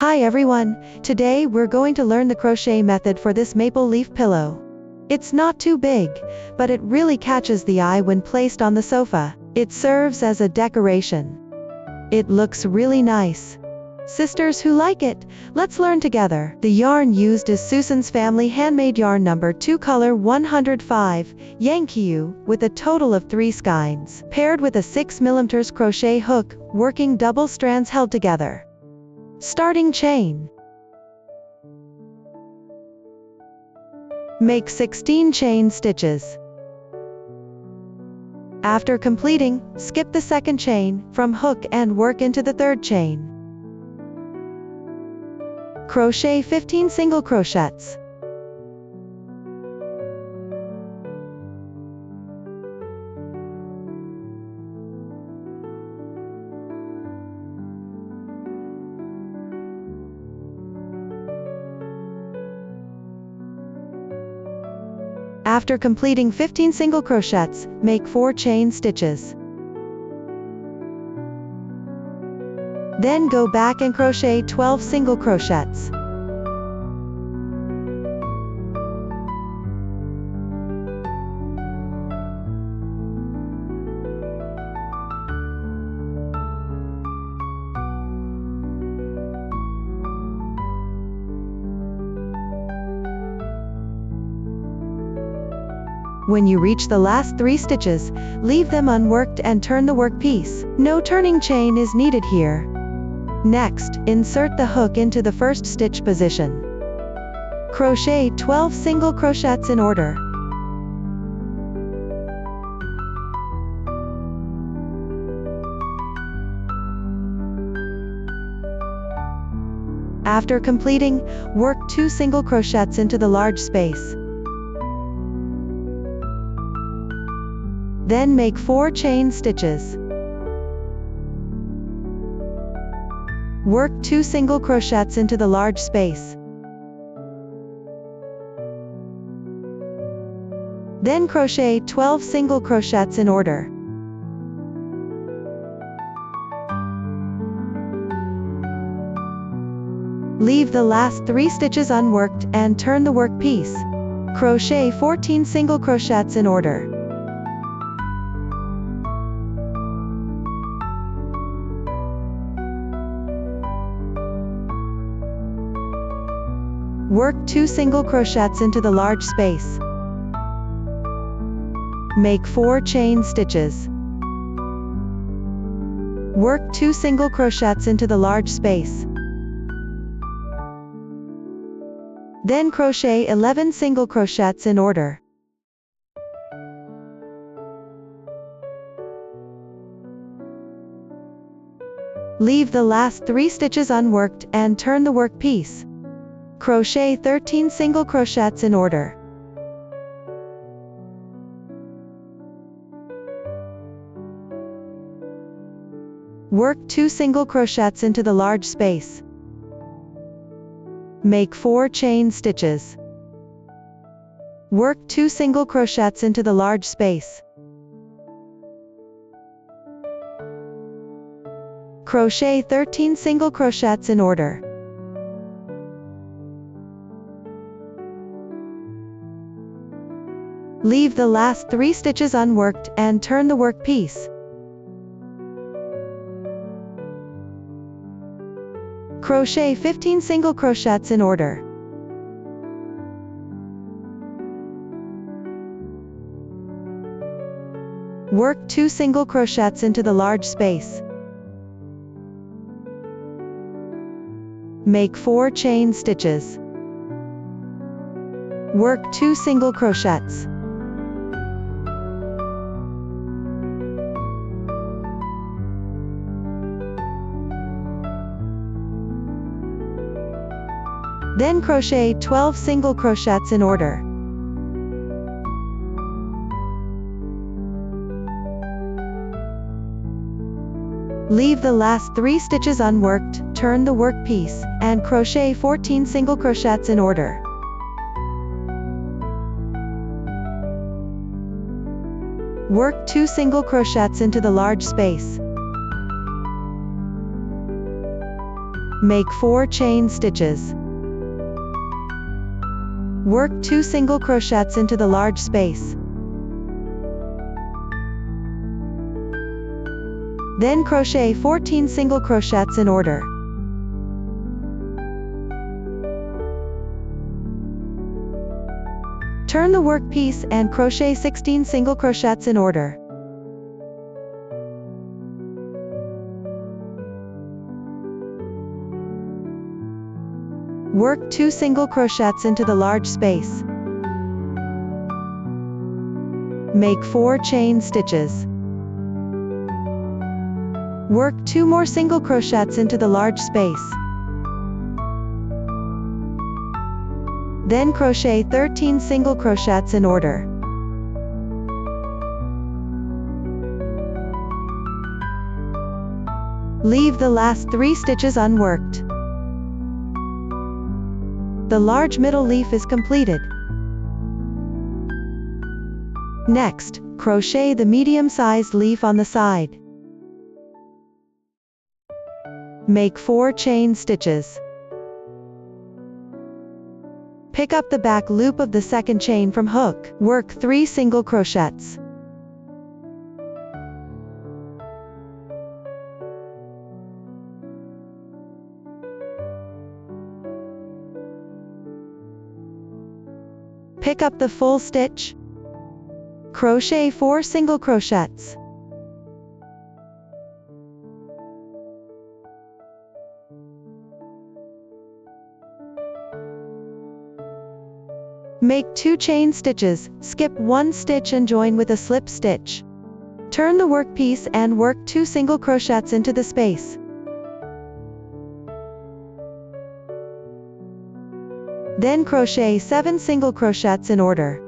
Hi everyone, today we're going to learn the crochet method for this maple leaf pillow. It's not too big, but it really catches the eye when placed on the sofa. It serves as a decoration. It looks really nice. Sisters who like it, let's learn together. The yarn used is Susan's Family Handmade Yarn number 2 color 105, Yankee, with a total of 3 skeins, paired with a 6mm crochet hook, working double strands held together. Starting chain. Make 16 chain stitches. After completing, skip the second chain from hook and work into the third chain. Crochet 15 single crochets. After completing 15 single crochets, make 4 chain stitches. Then go back and crochet 12 single crochets. When you reach the last 3 stitches, leave them unworked and turn the work piece. No turning chain is needed here. Next, insert the hook into the first stitch position. Crochet 12 single crochets in order. After completing, work 2 single crochets into the large space. Then make 4 chain stitches. Work 2 single crochets into the large space. Then crochet 12 single crochets in order. Leave the last 3 stitches unworked and turn the work piece. Crochet 14 single crochets in order. Work 2 single crochets into the large space. Make 4 chain stitches. Work 2 single crochets into the large space. Then crochet 11 single crochets in order. Leave the last 3 stitches unworked and turn the work piece. Crochet 13 single crochets in order. Work 2 single crochets into the large space. Make 4 chain stitches. Work 2 single crochets into the large space. Crochet 13 single crochets in order. Leave the last 3 stitches unworked and turn the work piece. Crochet 15 single crochets in order. Work 2 single crochets into the large space. Make 4 chain stitches. Work 2 single crochets. Then crochet 12 single crochets in order. Leave the last 3 stitches unworked, turn the work piece, and crochet 14 single crochets in order. Work 2 single crochets into the large space. Make 4 chain stitches. Work 2 single crochets into the large space. Then crochet 14 single crochets in order. Turn the workpiece and crochet 16 single crochets in order. Work 2 single crochets into the large space. Make 4 chain stitches. Work 2 more single crochets into the large space. Then crochet 13 single crochets in order. Leave the last 3 stitches unworked. The large middle leaf is completed. Next, crochet the medium-sized leaf on the side. Make 4 chain stitches. Pick up the back loop of the second chain from hook. Work 3 single crochets. Pick up the full stitch. Crochet 4 single crochets. Make 2 chain stitches, skip 1 stitch and join with a slip stitch. Turn the workpiece and work 2 single crochets into the space. Then crochet 7 single crochets in order.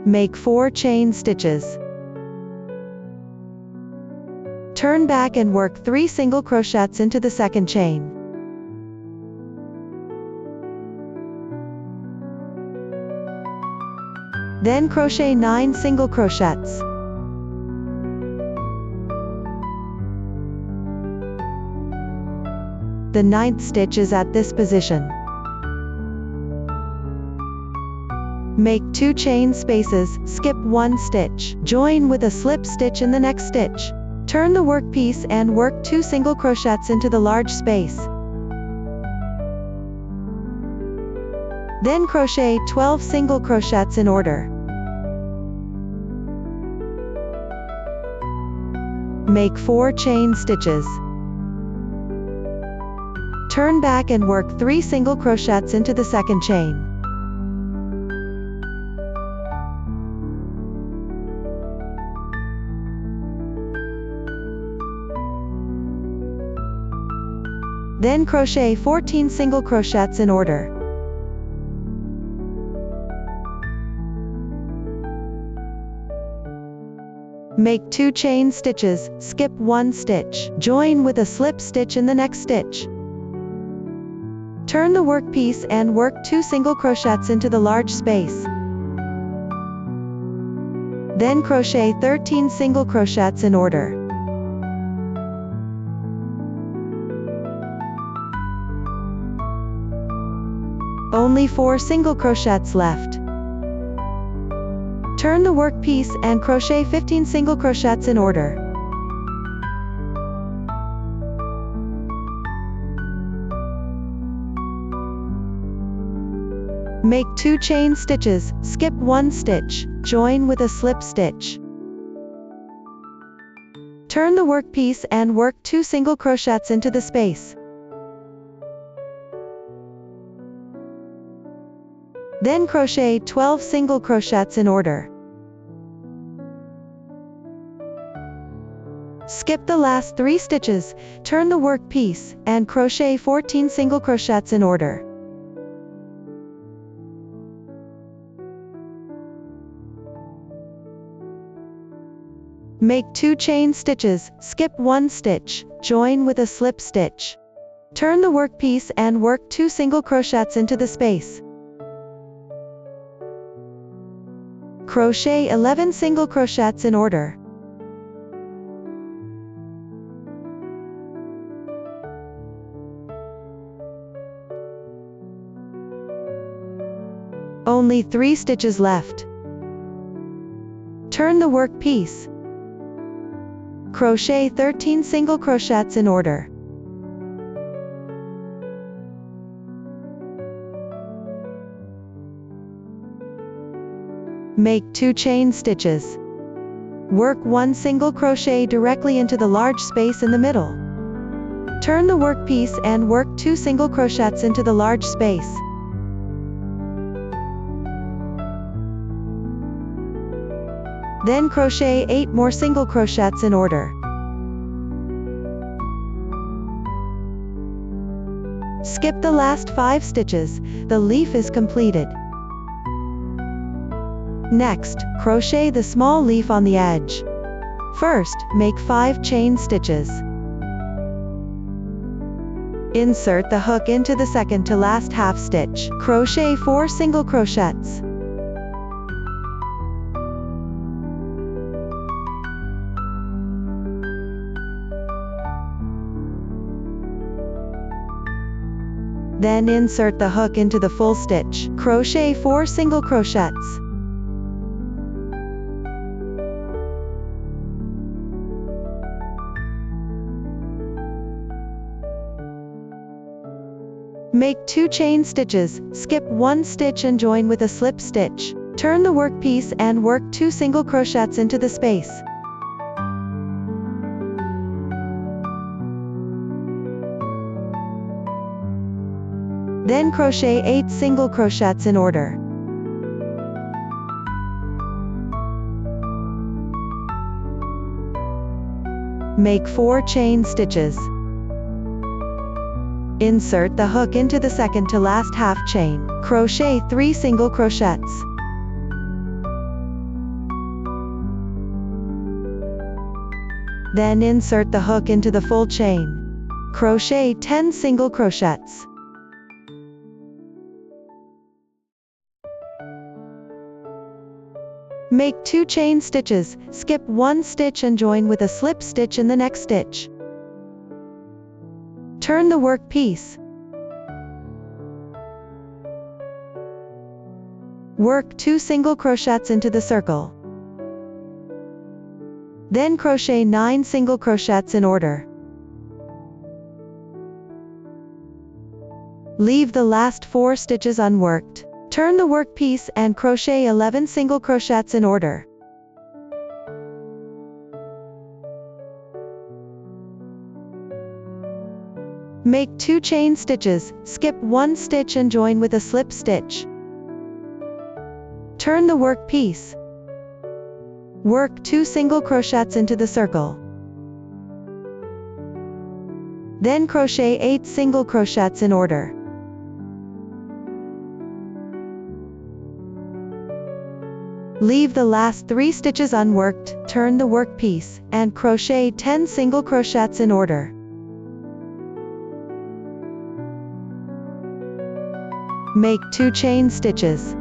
Make 4 chain stitches. Turn back and work 3 single crochets into the second chain. Then crochet 9 single crochets. The 9th stitch is at this position. Make 2 chain spaces, skip 1 stitch, join with a slip stitch in the next stitch. Turn the workpiece and work 2 single crochets into the large space. Then crochet 12 single crochets in order. Make 4 chain stitches. Turn back and work 3 single crochets into the second chain. Then crochet 14 single crochets in order. Make 2 chain stitches, skip 1 stitch, join with a slip stitch in the next stitch. Turn the workpiece and work 2 single crochets into the large space. Then crochet 13 single crochets in order. Only 4 single crochets left. Turn the workpiece and crochet 15 single crochets in order. Make 2 chain stitches, skip 1 stitch, join with a slip stitch. Turn the workpiece and work 2 single crochets into the space. Then crochet 12 single crochets in order. Skip the last 3 stitches, turn the workpiece, and crochet 14 single crochets in order. Make 2 chain stitches, skip 1 stitch, join with a slip stitch. Turn the workpiece and work 2 single crochets into the space. Crochet 11 single crochets in order. Only 3 stitches left. Turn the work piece. Crochet 13 single crochets in order. Make 2 chain stitches. Work 1 single crochet directly into the large space in the middle. Turn the work piece and work 2 single crochets into the large space. Then crochet 8 more single crochets in order. Skip the last 5 stitches, the leaf is completed. Next, crochet the small leaf on the edge. First, make 5 chain stitches. Insert the hook into the second to last half stitch. Crochet 4 single crochets. Then insert the hook into the full stitch. Crochet 4 single crochets. Make 2 chain stitches, skip 1 stitch and join with a slip stitch. Turn the work piece and work 2 single crochets into the space. Then crochet 8 single crochets in order. Make 4 chain stitches. Insert the hook into the second to last half chain. Crochet 3 single crochets. Then insert the hook into the full chain. Crochet 10 single crochets. Make 2 chain stitches, skip 1 stitch and join with a slip stitch in the next stitch. Turn the work piece. Work 2 single crochets into the circle. Then crochet 9 single crochets in order. Leave the last 4 stitches unworked. Turn the work piece and crochet 11 single crochets in order. Make 2 chain stitches, skip 1 stitch and join with a slip stitch. Turn the work piece. Work 2 single crochets into the circle. Then crochet 8 single crochets in order. Leave the last 3 stitches unworked, turn the work piece, and crochet 10 single crochets in order. Make 2 chain stitches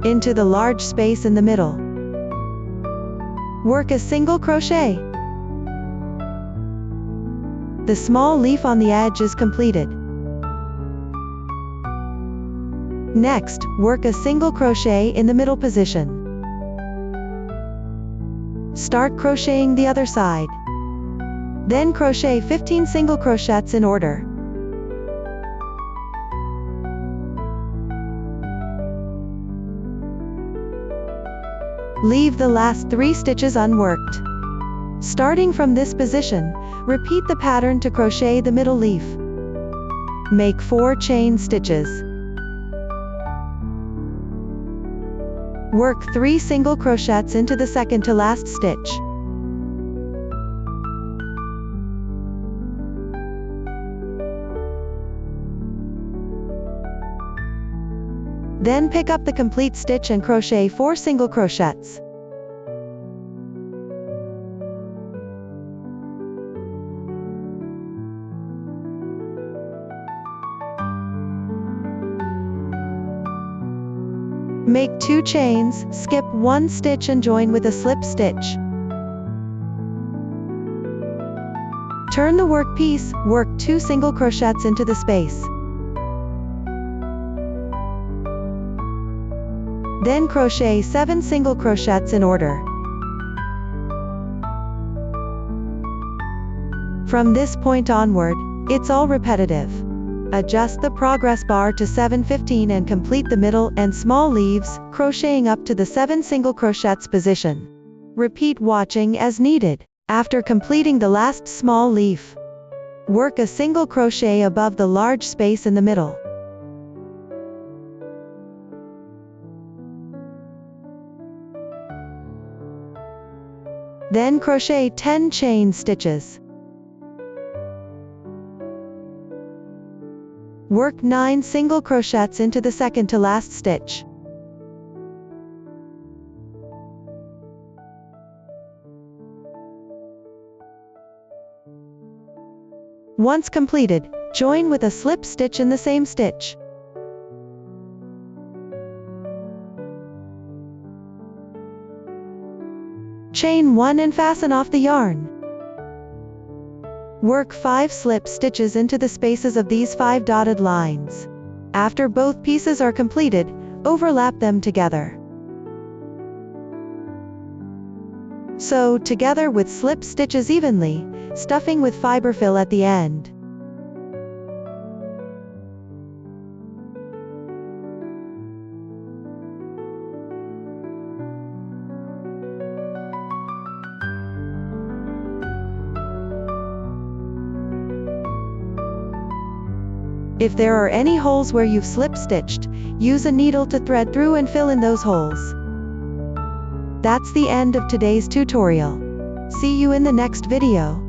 into the large space in the middle. Work a single crochet. The small leaf on the edge is completed. Next, work a single crochet in the middle position. Start crocheting the other side. Then crochet 15 single crochets in order. Leave the last 3 stitches unworked. Starting from this position, repeat the pattern to crochet the middle leaf. Make 4 chain stitches. Work 3 single crochets into the second to last stitch. Then pick up the complete stitch and crochet 4 single crochets. Make 2 chains, skip 1 stitch and join with a slip stitch. Turn the work piece, work 2 single crochets into the space. Then crochet 7 single crochets in order. From this point onward, it's all repetitive. Adjust the progress bar to 7:15 and complete the middle and small leaves, crocheting up to the 7 single crochets position. Repeat watching as needed. After completing the last small leaf, work a single crochet above the large space in the middle. Then crochet 10 chain stitches. Work 9 single crochets into the second to last stitch. Once completed, join with a slip stitch in the same stitch. Chain 1 and fasten off the yarn. Work 5 slip stitches into the spaces of these 5 dotted lines. After both pieces are completed, overlap them together. Sew together with slip stitches evenly, stuffing with fiber fill at the end. If there are any holes where you've slip stitched, use a needle to thread through and fill in those holes. That's the end of today's tutorial. See you in the next video.